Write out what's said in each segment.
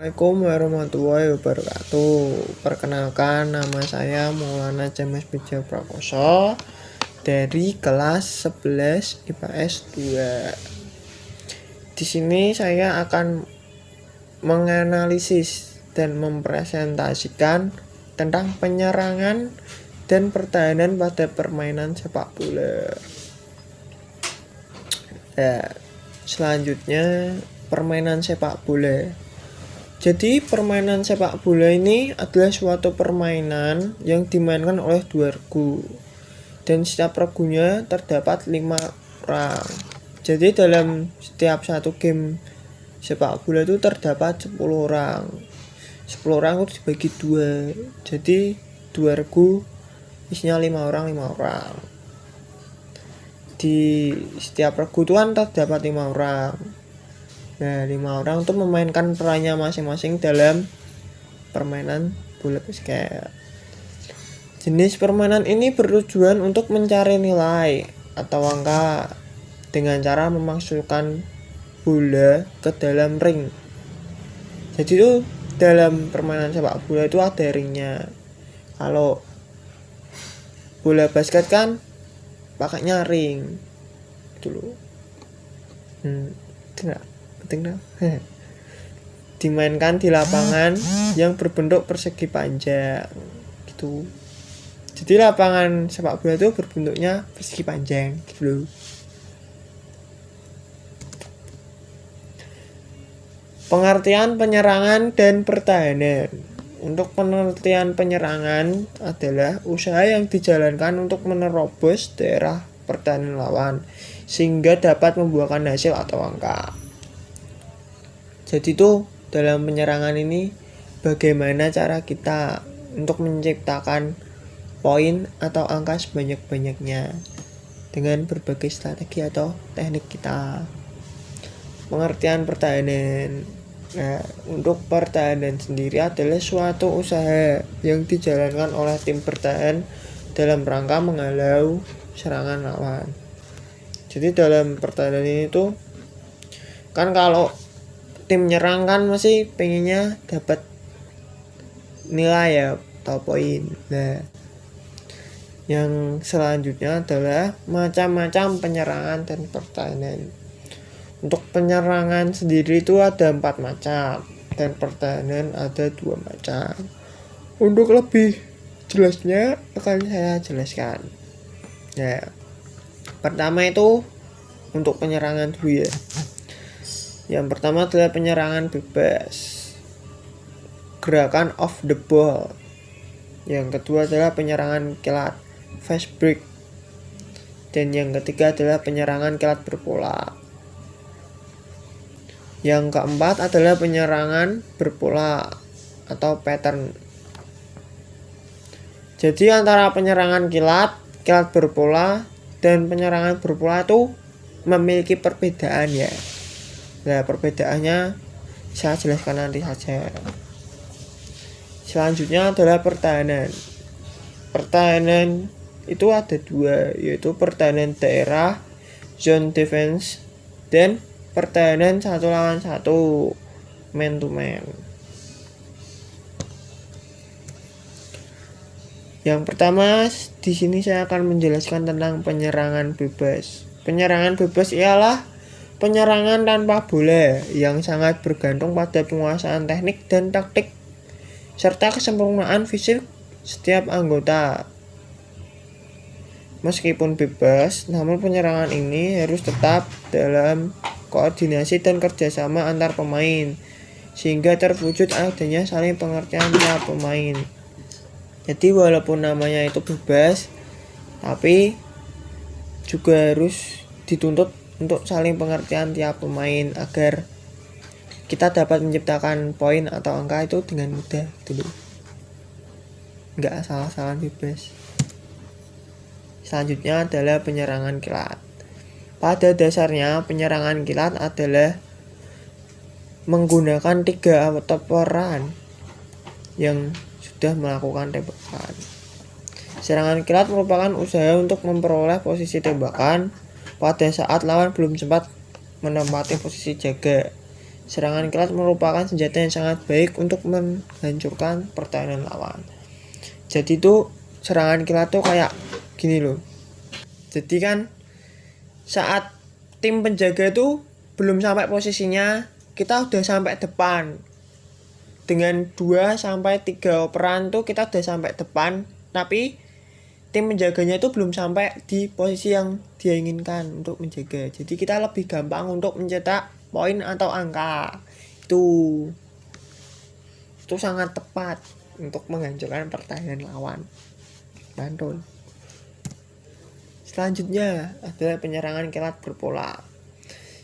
Assalamualaikum warahmatullahi wabarakatuh. Perkenalkan, nama saya Maulana James Bejo Prakoso dari kelas 11 IPS 2. Di sini saya akan menganalisis dan mempresentasikan tentang penyerangan dan pertahanan pada permainan sepak bola. Selanjutnya permainan sepak bola. Jadi permainan sepak bola ini adalah suatu permainan yang dimainkan oleh dua regu, dan setiap regunya terdapat 5 orang. Jadi dalam setiap satu game sepak bola itu terdapat 10 orang. 10 orang itu dibagi 2. Jadi 2 regu isinya 5 orang. Di setiap regu itu kan terdapat 5 orang. Nah, 5 orang untuk memainkan perannya masing-masing dalam permainan bola basket. Jenis permainan ini bertujuan untuk mencari nilai atau angka dengan cara memasukkan bola ke dalam ring. Jadi itu dalam permainan sepak bola itu ada ringnya. Kalau bola basket kan pakainya ring gitu loh. Dimainkan di lapangan yang berbentuk persegi panjang gitu. Jadi lapangan sepak bola itu berbentuknya persegi panjang gitu loh. Pengertian penyerangan dan pertahanan. Untuk pengertian penyerangan adalah usaha yang dijalankan untuk menerobos daerah pertahanan lawan sehingga dapat membuahkan hasil atau angka. Jadi tuh dalam penyerangan ini bagaimana cara kita untuk menciptakan poin atau angka sebanyak-banyaknya dengan berbagai strategi atau teknik kita. Pengertian pertahanan. Nah, untuk pertahanan sendiri adalah suatu usaha yang dijalankan oleh tim bertahan dalam rangka menghalau serangan lawan. Jadi dalam pertahanan ini tuh kan kalau tim nyerang kan masih pengennya dapat nilai ya atau poin. Nah, yang selanjutnya adalah macam-macam penyerangan dan pertahanan. Untuk penyerangan sendiri itu ada 4 macam dan pertahanan ada 2 macam. Untuk lebih jelasnya akan saya jelaskan. Ya, pertama itu untuk penyerangan dulu ya. Yang pertama adalah penyerangan bebas, gerakan off the ball. Yang kedua adalah penyerangan kilat, fast break. Dan yang ketiga adalah penyerangan kilat berpola. Yang keempat adalah penyerangan berpola atau pattern. Jadi antara penyerangan kilat berpola dan penyerangan berpola itu memiliki perbedaan ya. Nah, perbedaannya saya jelaskan nanti saja. Selanjutnya adalah pertahanan. Pertahanan itu ada 2, yaitu pertahanan daerah zone defense dan pertahanan 1 lawan 1 man to man. Yang pertama di sini saya akan menjelaskan tentang penyerangan bebas. Penyerangan bebas ialah penyerangan tanpa bola yang sangat bergantung pada penguasaan teknik dan taktik serta kesempurnaan fisik setiap anggota. Meskipun bebas, namun penyerangan ini harus tetap dalam koordinasi dan kerjasama antar pemain sehingga terwujud adanya saling pengertian tiap pemain. Jadi walaupun namanya itu bebas, tapi juga harus dituntut untuk saling pengertian tiap pemain agar kita dapat menciptakan poin atau angka itu dengan mudah gitu loh. Nggak asal-asalan bebas. Selanjutnya adalah penyerangan kilat. Pada dasarnya penyerangan kilat adalah menggunakan 3 toperan yang sudah melakukan tembakan. Serangan kilat merupakan usaha untuk memperoleh posisi tembakan pada saat lawan belum sempat menempati posisi jaga Serangan kilat merupakan senjata yang sangat baik untuk menghancurkan pertahanan lawan. Jadi tuh serangan kilat tuh kayak gini loh. Jadi kan saat tim penjaga tuh belum sampai posisinya, kita udah sampai depan. Dengan 2 sampai 3 operan tuh kita udah sampai depan, tapi tim penjaganya itu belum sampai di posisi yang dia inginkan untuk menjaga. Jadi kita lebih gampang untuk mencetak poin atau angka. Itu sangat tepat untuk menghancurkan pertahanan lawan. Mantul. Selanjutnya adalah penyerangan kilat berpola.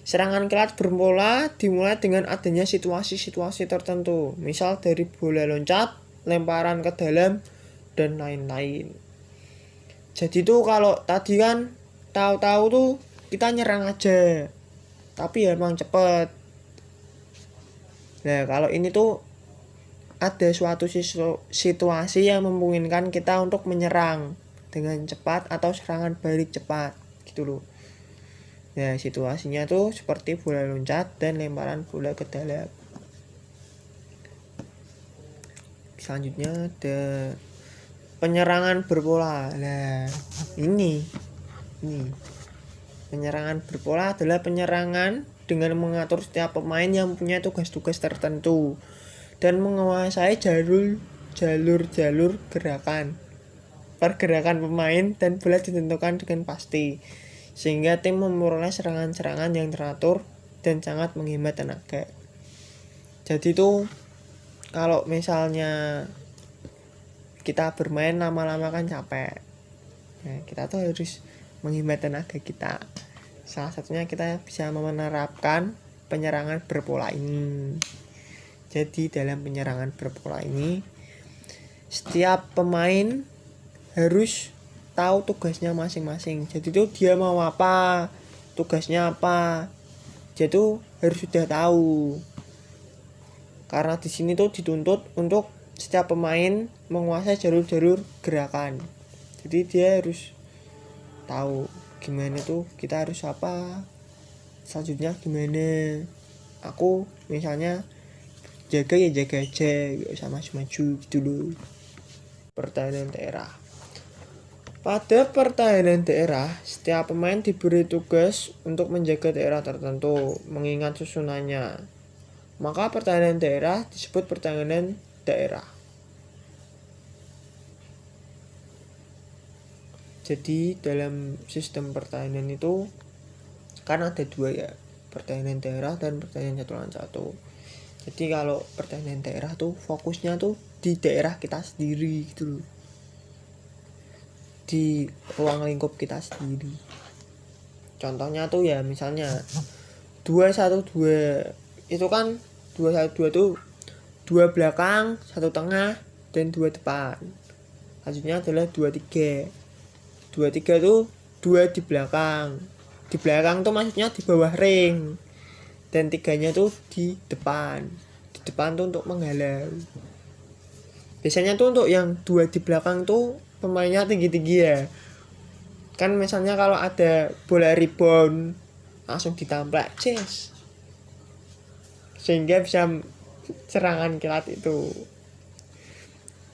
Serangan kilat berpola dimulai dengan adanya situasi-situasi tertentu, misal dari bola loncat, lemparan ke dalam, dan lain-lain. Jadi tuh kalau tadi kan tahu-tahu tuh kita nyerang aja, tapi ya emang cepet. Nah kalau ini tuh ada suatu situasi yang memungkinkan kita untuk menyerang dengan cepat atau serangan balik cepat gitu loh. Nah situasinya tuh seperti bola loncat dan lemparan bola ke dalam. Selanjutnya ada penyerangan berpola. Nah ini penyerangan berpola adalah penyerangan dengan mengatur setiap pemain yang punya tugas-tugas tertentu dan menguasai jalur gerakan. Pergerakan pemain dan bola ditentukan dengan pasti, sehingga tim memperoleh serangan-serangan yang teratur dan sangat menghemat tenaga. Jadi tuh kalau misalnya kita bermain lama-lama kan capek. Nah, kita tuh harus menghemat tenaga kita. Salah satunya kita bisa menerapkan penyerangan berpola ini. Jadi dalam penyerangan berpola ini setiap pemain harus tahu tugasnya masing-masing. Jadi tuh dia mau apa, tugasnya apa, dia tuh harus sudah tahu. Karena di sini tuh dituntut untuk setiap pemain menguasai jalur-jalur gerakan. Jadi dia harus tahu gimana tuh kita harus apa, selanjutnya gimana. Aku misalnya jaga ya jaga aja, gak usah maju-maju gitu loh. Pertahanan daerah. Pada pertahanan daerah, setiap pemain diberi tugas untuk menjaga daerah tertentu, mengingat susunannya. Maka pertahanan daerah disebut pertahanan daerah. Jadi dalam sistem pertahanan itu kan ada 2 ya, pertahanan daerah dan pertahanan satu lawan satu. Jadi kalau pertahanan daerah tuh fokusnya tuh di daerah kita sendiri gitu loh, di ruang lingkup kita sendiri. Contohnya tuh ya misalnya 2-1-2 itu kan 2-1-2 tuh 2 belakang, 1 tengah, dan 2 depan. Selanjutnya adalah 2-3. 2-3 tuh 2 di belakang. Di belakang tuh maksudnya di bawah ring. Dan 3-nya tuh di depan. Di depan tuh untuk menghalau. Biasanya tuh untuk yang 2 di belakang tuh pemainnya tinggi-tinggi ya. Kan misalnya kalau ada bola rebound langsung ditamplak, ces. Sehingga bisa serangan kilat itu.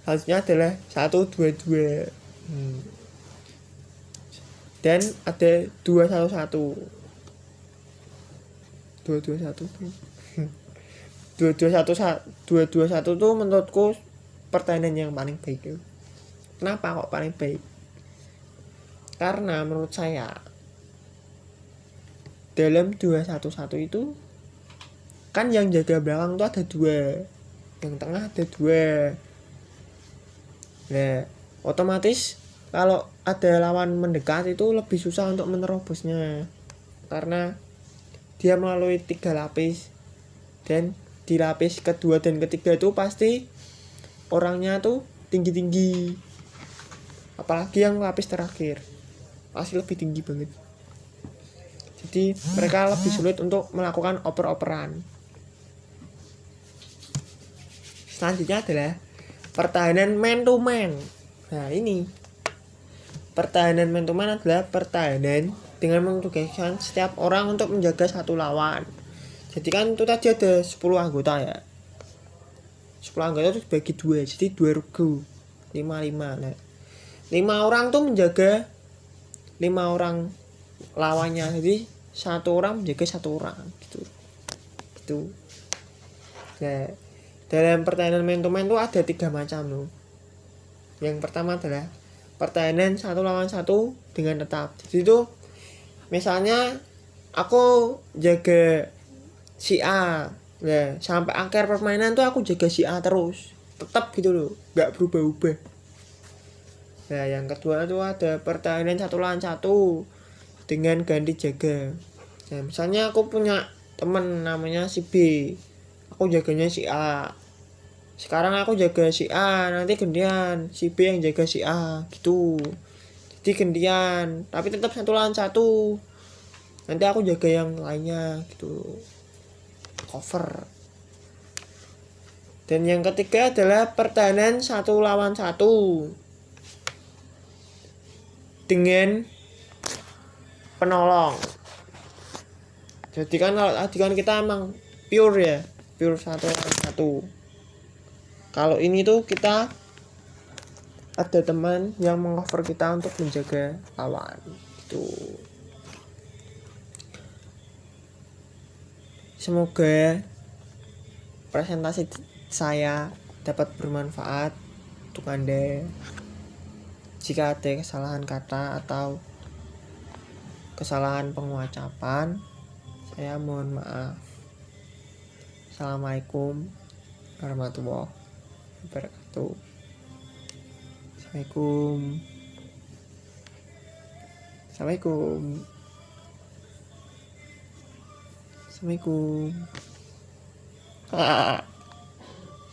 Harusnya adalah 1-2-2. Dan ada 2-1-1. 2-2-1 tuh menurutku pertahanan yang paling baik. Kenapa kok paling baik? Karena menurut saya dalam 2-1-1 itu kan yang jaga belakang tuh ada 2, yang tengah ada 2. Nah otomatis kalau ada lawan mendekat itu lebih susah untuk menerobosnya, karena dia melalui 3 lapis, dan di lapis kedua dan ketiga itu pasti orangnya tuh tinggi-tinggi, apalagi yang lapis terakhir pasti lebih tinggi banget. Jadi mereka lebih sulit untuk melakukan oper-operan. Selanjutnya adalah pertahanan man to man. Nah ini pertahanan man to man adalah pertahanan dengan mentugaskan setiap orang untuk menjaga satu lawan. Jadi kan itu tadi ada 10 anggota ya. 10 anggota itu dibagi 2, jadi 2 regu. 5-5. Nah, 5 orang tuh menjaga 5 orang lawannya. Jadi 1 orang menjaga 1 orang gitu. Gitu. Nah, dalam pertandingan man to man tuh ada 3 macam loh. Yang pertama adalah pertandingan 1 lawan 1 dengan tetap. Jadi itu misalnya aku jaga si A, nah sampai akhir permainan tuh aku jaga si A terus, tetap gitu loh, nggak berubah-ubah. Nah yang kedua tuh ada pertandingan 1 lawan 1 dengan ganti jaga. Nah misalnya aku punya temen namanya si B, aku jaganya si A, sekarang aku jaga si A, nanti gantian si B yang jaga si A gitu. Jadi gantian, tapi tetap 1 lawan 1, nanti aku jaga yang lainnya gitu, cover. Dan yang ketiga adalah pertahanan 1 lawan 1 dengan penolong. Jadi kan kalau tadi kan kita emang pure ya, pure 1 lawan 1. Kalau ini tuh kita ada teman yang mengcover kita untuk menjaga lawan gitu. Semoga presentasi saya dapat bermanfaat untuk Anda. Jika ada kesalahan kata atau kesalahan pengucapan, saya mohon maaf. Assalamualaikum warahmatullahi wabarakatuh. Assalamualaikum. Assalamualaikum. Assalamualaikum.